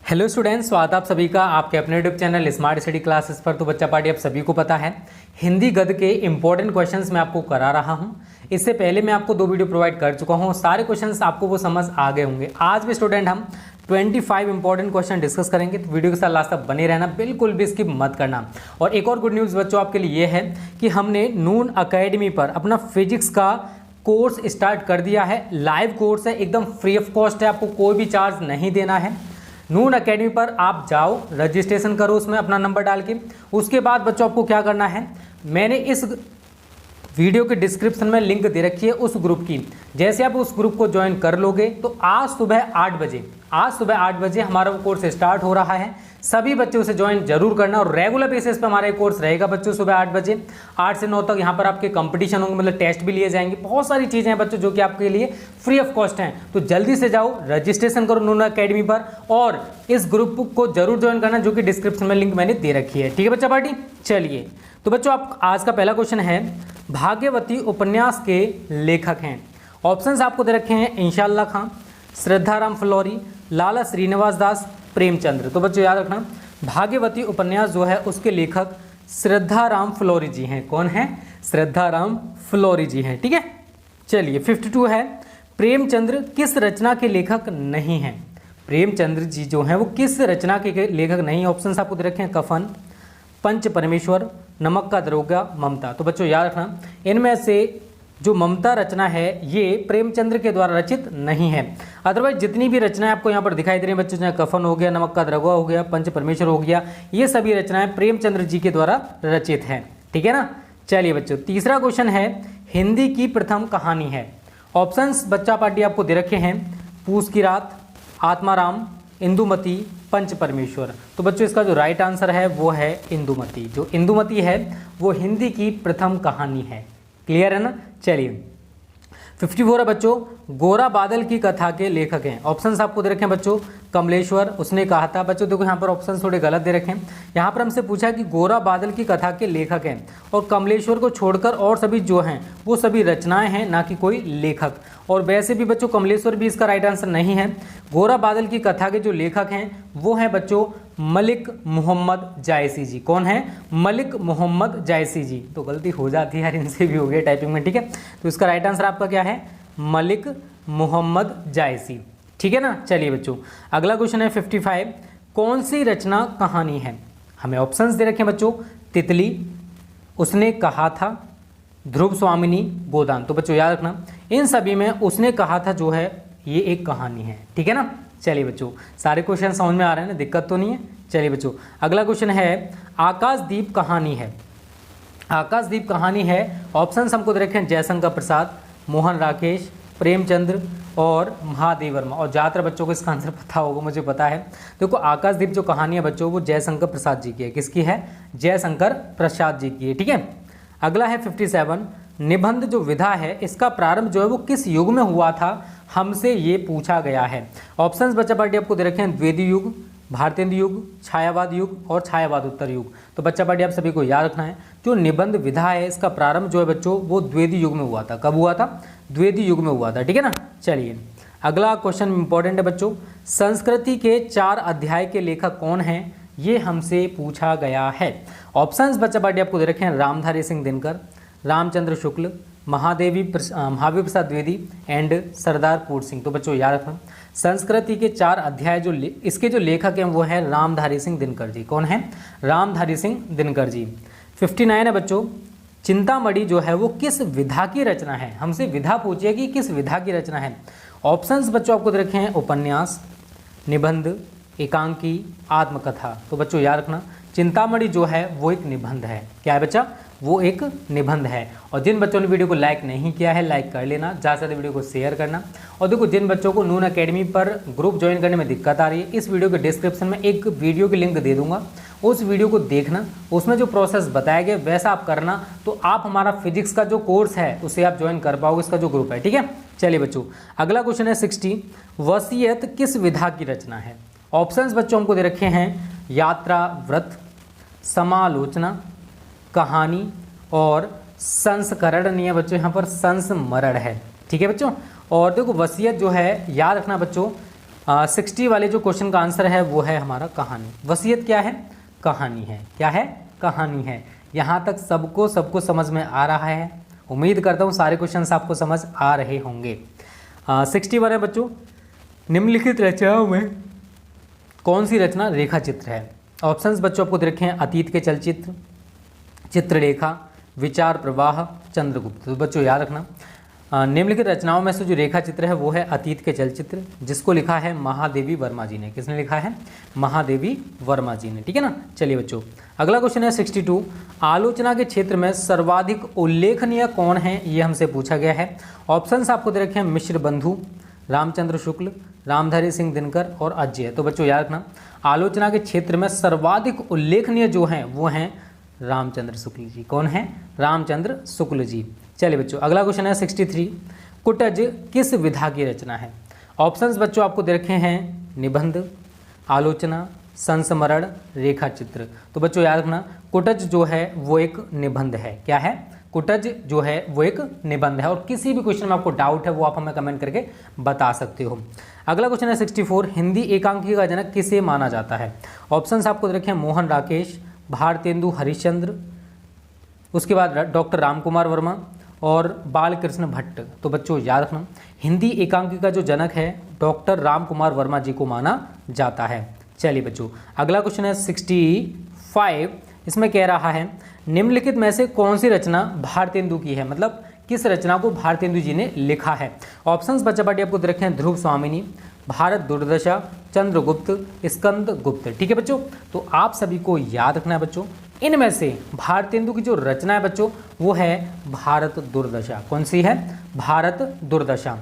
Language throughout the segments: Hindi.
हेलो स्टूडेंट्स, स्वागत आप सभी का आपके अपने YouTube channel smart study classes पर। तो बच्चा पार्टी आप सभी को पता है, हिंदी गद्य के इंपॉर्टेंट क्वेश्चंस मैं आपको करा रहा हूं। इससे पहले मैं आपको 2 वीडियो प्रोवाइड कर चुका हूं, सारे क्वेश्चंस आपको वो समझ आ गए होंगे। आज भी स्टूडेंट हम 25 इंपॉर्टेंट क्वेश्चन डिस्कस करेंगे, तो वीडियो के साथ लास्ट तक बने रहना, बिल्कुल भी स्किप मत करना। और एक और गुड न्यूज़ बच्चों आपके लिए ये है कि हमने नून अकेडमी पर अपना फिजिक्स का कोर्स स्टार्ट कर दिया है। लाइव कोर्स है, एकदम फ्री ऑफ कॉस्ट है, आपको कोई भी चार्ज नहीं देना है। नून अकेडमी पर आप जाओ, रजिस्ट्रेशन करो उसमें अपना नंबर डाल के। उसके बाद बच्चों आपको क्या करना है, मैंने इस वीडियो के डिस्क्रिप्शन में लिंक दे रखी है उस ग्रुप की। जैसे आप उस ग्रुप को ज्वाइन कर लोगे तो आज सुबह 8 बजे हमारा वो कोर्स स्टार्ट हो रहा है। सभी बच्चों से ज्वाइन जरूर करना और रेगुलर बेसिस पे हमारा कोर्स रहेगा बच्चों। सुबह 8 बजे 8 से 9 तक यहाँ पर आपके कंपटीशन होंगे, मतलब टेस्ट भी लिए जाएंगे। बहुत सारी चीज़ें हैं बच्चों जो कि आपके लिए फ्री ऑफ कॉस्ट हैं। तो जल्दी से जाओ, रजिस्ट्रेशन करो नून अकेडमी पर और इस ग्रुप को जरूर ज्वाइन करना, जो कि डिस्क्रिप्शन में लिंक मैंने दे रखी है। ठीक है बच्चा पार्टी, चलिए। तो बच्चों आप आज का पहला क्वेश्चन है, भाग्यवती उपन्यास के लेखक हैं। ऑप्शंस आपको दे रखे हैं, इंशाअल्लाह खां, श्रद्धाराम फ्लोरी, लाला श्रीनिवास दास, प्रेमचंद्र। तो बच्चों याद रखना, भाग्यवती उपन्यास जो है उसके लेखक श्रद्धाराम फ्लोरी जी हैं। कौन है? श्रद्धाराम फ्लोरी जी हैं। ठीक है, चलिए। 52 है, प्रेमचंद्र किस रचना के लेखक नहीं हैं? प्रेमचंद्र जी जो हैं वो किस रचना के लेखक नहीं? ऑप्शंस आपको दे रखे हैं, कफन, पंच परमेश्वर, नमक का दरोगा, ममता। तो बच्चों याद रखना, इनमें से जो ममता रचना है ये प्रेमचंद्र के द्वारा रचित नहीं है। अदरवाइज जितनी भी रचनाएं आपको यहाँ पर दिखाई दे रही हैं बच्चों, चाहे कफन हो गया, नमक का दरोगा हो गया, पंच परमेश्वर हो गया, ये सभी रचनाएं प्रेमचंद्र जी के द्वारा रचित हैं। ठीक है ना। चलिए बच्चों, तीसरा क्वेश्चन है, हिंदी की प्रथम कहानी है। ऑप्शंस बच्चा पार्टी आपको दे रखे हैं, पूस की रात, आत्माराम, इंदुमती, पंच परमेश्वर। तो बच्चों इसका जो राइट आंसर है वो है इंदुमती। जो इंदुमती है वो हिंदी की प्रथम कहानी है। क्लियर है ना। चलिए। 54 है बच्चों, गोरा बादल की कथा के लेखक हैं। ऑप्शंस आपको दे रखे हैं बच्चों, कमलेश्वर, उसने कहा था। बच्चों देखो यहाँ पर ऑप्शन थोड़े गलत दे रखे हैं। यहाँ पर हमसे पूछा कि गोरा बादल की कथा के लेखक हैं, और कमलेश्वर को छोड़कर और सभी जो हैं वो सभी रचनाएं हैं, ना कि कोई लेखक। और वैसे भी बच्चों कमलेश्वर भी इसका राइट आंसर नहीं है। गोरा बादल की कथा के जो लेखक हैं वो हैं बच्चों मलिक मोहम्मद जायसी जी। कौन है? मलिक मोहम्मद जायसी जी। तो गलती हो जाती है यार, इनसे भी हो गया टाइपिंग में। ठीक है, तो इसका राइट आंसर आपका क्या है? मलिक मोहम्मद जायसी। ठीक है ना। चलिए बच्चों, अगला क्वेश्चन है 55, कौन सी रचना कहानी है? हमें ऑप्शंस दे रखे हैं बच्चों, तितली, उसने कहा था, ध्रुव स्वामिनी, गोदान। तो बच्चों याद रखना, इन सभी में उसने कहा था जो है ये एक कहानी है। ठीक है ना। चलिए बच्चों, सारे क्वेश्चन समझ में आ रहे हैं ना, दिक्कत तो नहीं है। चलिए बच्चों, अगला क्वेश्चन है, आकाशदीप कहानी है। आकाशदीप कहानी है, ऑप्शंस हमको दे रखे हैं, जयशंकर प्रसाद, मोहन राकेश, प्रेमचंद्र और महादेव वर्मा। और ज़्यादातर बच्चों को इसका आंसर पता होगा, मुझे पता है। देखो आकाशदीप जो कहानी है बच्चों वो जयशंकर प्रसाद जी की है। किसकी है? जयशंकर प्रसाद जी की है। ठीक है। अगला है 57, निबंध जो विधा है इसका प्रारंभ जो है वो किस युग में हुआ था, हमसे ये पूछा गया है। ऑप्शंस बच्चा पार्टी आपको दे रखे हैं, द्विवेदी युग, भारतेंदु युग, छायावाद युग और छायावाद उत्तर युग। तो बच्चा पार्टी आप सभी को याद रखना है, जो निबंध विधा है इसका प्रारंभ जो है बच्चों वो द्विवेदी युग में हुआ था। कब हुआ था? द्विवेदी युग में हुआ था। ठीक है ना। चलिए, अगला क्वेश्चन इंपॉर्टेंट है बच्चों, संस्कृति के 4 अध्याय के लेखक कौन हैं, ये हमसे पूछा गया है। ऑप्शंस बच्चा पार्टी आपको दे रखे हैं, रामधारी सिंह दिनकर, रामचंद्र शुक्ल, महावीर प्रसाद द्विवेदी एंड सरदार पूर सिंह। तो बच्चों याद रखना, संस्कृति के 4 अध्याय जो इसके जो लेखक हैं वो है रामधारी सिंह दिनकर जी। कौन है? रामधारी सिंह दिनकर जी। 59 है बच्चों, चिंतामणि जो है वो किस विधा की रचना है? हमसे विधा पूछिए कि किस विधा की रचना है। ऑप्शंस बच्चों आपको दे रखे हैं, उपन्यास, निबंध, एकांकी, आत्मकथा। तो बच्चों याद रखना, चिंतामणि जो है वो एक निबंध है। क्या है बच्चा? वो एक निबंध है। और जिन बच्चों ने वीडियो को लाइक नहीं किया है, लाइक कर लेना, ज़्यादा से ज़्यादा वीडियो को शेयर करना। और देखो जिन बच्चों को नून अकेडमी पर ग्रुप ज्वाइन करने में दिक्कत आ रही है, इस वीडियो के डिस्क्रिप्शन में एक वीडियो की लिंक दे दूंगा, उस वीडियो को देखना, उसमें जो प्रोसेस बताया गया वैसा आप करना, तो आप हमारा फिजिक्स का जो कोर्स है उसे आप ज्वाइन कर पाओगे, इसका जो ग्रुप है। ठीक है। चलिए बच्चों, अगला क्वेश्चन है 60, वसीयत किस विधा की रचना है? ऑप्शंस बच्चों हमको दे रखे हैं, यात्रा, व्रत, समालोचना, कहानी और संस्करण। नहीं है बच्चों, यहाँ पर संस्मरण है। ठीक है बच्चों। और देखो वसीयत जो है याद रखना बच्चों, 60 वाले जो क्वेश्चन का आंसर है वो है हमारा कहानी। वसीयत क्या है? कहानी है। क्या है? कहानी है। यहाँ तक सबको समझ में आ रहा है। उम्मीद करता हूँ सारे क्वेश्चंस आपको समझ आ रहे होंगे। 61 है बच्चों, निम्नलिखित रचनाओं में कौन सी रचना रेखा चित्र है? ऑप्शंस बच्चों आपको दे रखे हैं, अतीत के चलचित्र, चित्रलेखा, विचार प्रवाह, चंद्रगुप्त। तो बच्चों याद रखना, निम्नलिखित रचनाओं में से जो रेखा चित्र है वो है अतीत के चलचित्र, जिसको लिखा है महादेवी वर्मा जी ने। किसने लिखा है? महादेवी वर्मा जी ने। ठीक है ना। चलिए बच्चों, अगला क्वेश्चन है 62, आलोचना के क्षेत्र में सर्वाधिक उल्लेखनीय कौन है, ये हमसे पूछा गया है। ऑप्शंस आपको दे रखे हैं, मिश्र बंधु, रामचंद्र शुक्ल, रामधारी सिंह दिनकर और अजय। तो बच्चों याद रखना, आलोचना के क्षेत्र में सर्वाधिक उल्लेखनीय जो हैं वो हैं रामचंद्र शुक्ल जी। कौन है? रामचंद्र शुक्ल जी। चलिए बच्चों, अगला क्वेश्चन है 63, कुटज किस विधा की रचना है? ऑप्शंस बच्चों आपको दे रखे हैं, निबंध, आलोचना, संस्मरण, रेखा चित्र। तो बच्चों याद रखना, कुटज जो है वो एक निबंध है। क्या है? कुटज जो है वो एक निबंध है। और किसी भी क्वेश्चन में आपको डाउट है वो आप हमें कमेंट करके बता सकते हो। अगला क्वेश्चन है 64, हिंदी एकांकी का जनक किसे माना जाता है? ऑप्शंस आपको दे रखे हैं, मोहन राकेश, भारतेंदु हरिश्चंद्र, उसके बाद डॉक्टर रामकुमार वर्मा और बालकृष्ण भट्ट। तो बच्चों याद रखना, हिंदी एकांकी का जो जनक है डॉक्टर रामकुमार वर्मा जी को माना जाता है। चलिए बच्चों, अगला क्वेश्चन है 65, इसमें कह रहा है, निम्नलिखित में से कौन सी रचना भारतेंदु की है? मतलब किस रचना को भारतेंदु जी ने लिखा है? ऑप्शंस बच्चा पार्टी आपको दे रखे हैं, ध्रुव स्वामिनी, भारत दुर्दशा, चंद्रगुप्त, स्कंद गुप्त। ठीक है बच्चों, तो आप सभी को याद रखना है बच्चों, इनमें से भारतेंदु की जो रचना है बच्चों वो है भारत दुर्दशा। कौन सी है? भारत दुर्दशा।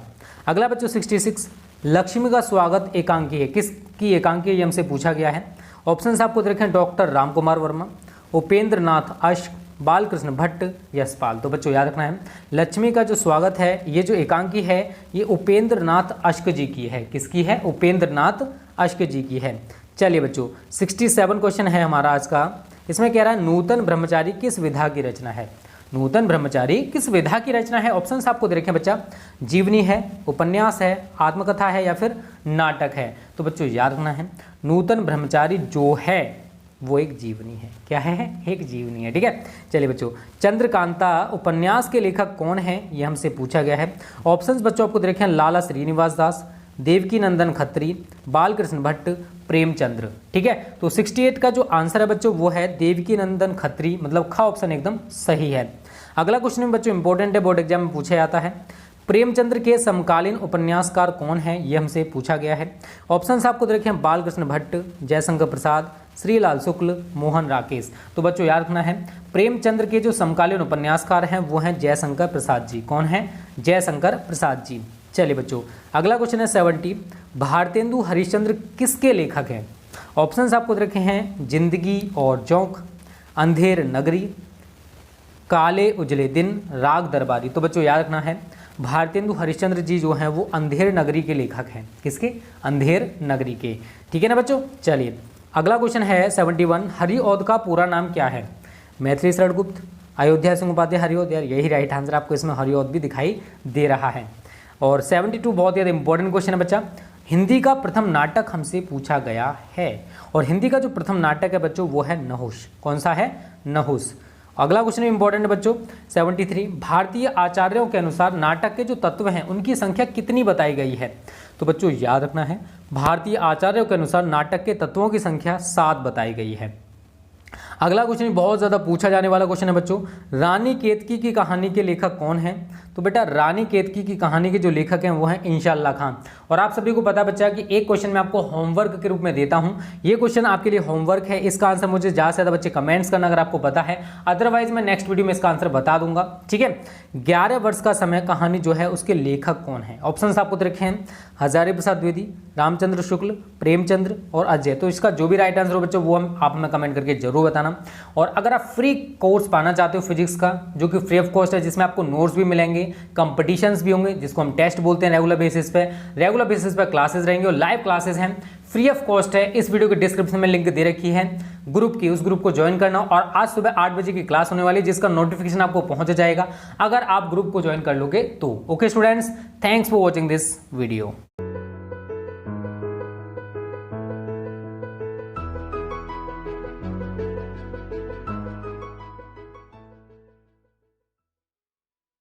अगला बच्चों 66, लक्ष्मी का स्वागत एकांकी है, किसकी एकांकी है ये हमसे पूछा गया है। ऑप्शंस आपको दे रखे हैं, डॉक्टर रामकुमार वर्मा, उपेंद्र नाथ अश्क, बालकृष्ण भट्ट, यशपाल। तो बच्चों याद रखना है, लक्ष्मी का जो स्वागत है ये जो एकांकी है ये उपेंद्र नाथ अश्क जी की है। किसकी है? उपेंद्र नाथ अश्क जी की है। चलिए बच्चों, 67 क्वेश्चन है हमारा आज का। इसमें कह रहा है, नूतन ब्रह्मचारी किस विधा की रचना है? नूतन ब्रह्मचारी किस विधा की रचना है? ऑप्शंस आपको दे रखे हैं बच्चा, जीवनी है, उपन्यास है, आत्मकथा है या फिर नाटक है। तो बच्चों याद रखना है, नूतन ब्रह्मचारी जो है वो एक जीवनी है। क्या है? एक जीवनी है। ठीक है। चलिए बच्चों, चंद्रकांता उपन्यास के लेखक कौन है ये हमसे पूछा गया है। ऑप्शंस बच्चों आपको दे रखे हैं, लाला श्रीनिवास दास, देवकी नंदन खत्री, बालकृष्ण भट्ट, प्रेमचंद्र। ठीक है। तो 68 का जो आंसर है बच्चों वो है देवकी नंदन खत्री, मतलब ख ऑप्शन एकदम सही है। अगला क्वेश्चन में बच्चों इंपॉर्टेंट है, बोर्ड एग्जाम में पूछा जाता है, प्रेमचंद्र के समकालीन उपन्यासकार कौन है ये हमसे पूछा गया है। ऑप्शंस आपको दे रखे हैं, बालकृष्ण भट्ट, जयशंकर प्रसाद, श्रीलाल शुक्ल, मोहन राकेश। तो बच्चों याद रखना है, प्रेमचंद्र के जो समकालीन उपन्यासकार हैं वो हैं जयशंकर प्रसाद जी। कौन है? जयशंकर प्रसाद जी। चलिए बच्चों, अगला क्वेश्चन है 70, भारतेंदु हरिश्चंद्र किसके लेखक हैं? ऑप्शंस आपको दे रखे हैं, जिंदगी और जोंक, अंधेर नगरी, काले उजले दिन, राग दरबारी। तो बच्चों याद रखना है, भारतेंदु हरिश्चंद्र जी जो हैं वो अंधेर नगरी के लेखक हैं। किसके? अंधेर नगरी के। ठीक है ना बच्चों। चलिए, अगला क्वेश्चन है 71, हरिऔध का पूरा नाम क्या है? मैथिली शरण गुप्त, अयोध्या सिंह उपाध्याय हरिऔध। यार यही राइट आंसर, आपको इसमें हरिऔध भी दिखाई दे रहा है। और 72 बहुत ज़्यादा इंपॉर्टेंट क्वेश्चन है बच्चा, हिंदी का प्रथम नाटक हमसे पूछा गया है। और हिंदी का जो प्रथम नाटक है बच्चों वो है नहुष। कौन सा है? नहुष। अगला क्वेश्चन इंपॉर्टेंट है बच्चों 73, भारतीय आचार्यों के अनुसार नाटक के जो तत्व हैं उनकी संख्या कितनी बताई गई है? तो बच्चों याद रखना है, भारतीय आचार्यों के अनुसार नाटक के तत्वों की संख्या 7 बताई गई है। अगला क्वेश्चन बहुत ज़्यादा पूछा जाने वाला क्वेश्चन है बच्चों, रानी केतकी की कहानी के लेखक कौन है? तो बेटा रानी केतकी की कहानी के जो लेखक हैं वो हैं इंशाअल्लाह खान। और आप सभी को पता बच्चा कि एक क्वेश्चन मैं आपको होमवर्क के रूप में देता हूं, ये क्वेश्चन आपके लिए होमवर्क है, इसका आंसर मुझे ज़्यादा से ज़्यादा बच्चे कमेंट्स करना अगर आपको पता है, अदरवाइज मैं नेक्स्ट वीडियो में इसका आंसर बता दूंगा। ठीक है। 11 वर्ष का समय कहानी जो है उसके लेखक कौन है? ऑप्शन आपको रखे हैं, हजारी प्रसाद द्विवेदी, रामचंद्र शुक्ल, प्रेमचंद्र और अजय। तो इसका जो भी राइट आंसर हो बच्चों वो आप हमें कमेंट करके जरूर बताना। और अगर आप फ्री कोर्स पाना चाहते हो फिजिक्स का, जो कि फ्री ऑफ कॉस्ट है, जिसमें आपको नोट्स भी मिलेंगे, कंपटीशंस भी होंगे जिसको हम टेस्ट बोलते हैं, रेगुलर बेसिस पे क्लासेस रहेंगे और लाइव क्लासेस हैं, फ्री ऑफ कॉस्ट है। इस वीडियो के डिस्क्रिप्शन में लिंक दे रखी है ग्रुप की, उस ग्रुप को ज्वाइन करना। और आज सुबह 8 बजे की क्लास होने वाली है जिसका नोटिफिकेशन आपको पहुंच जाएगा अगर आप ग्रुप को ज्वाइन कर लोगे तो। Okay students, thanks for watching this video.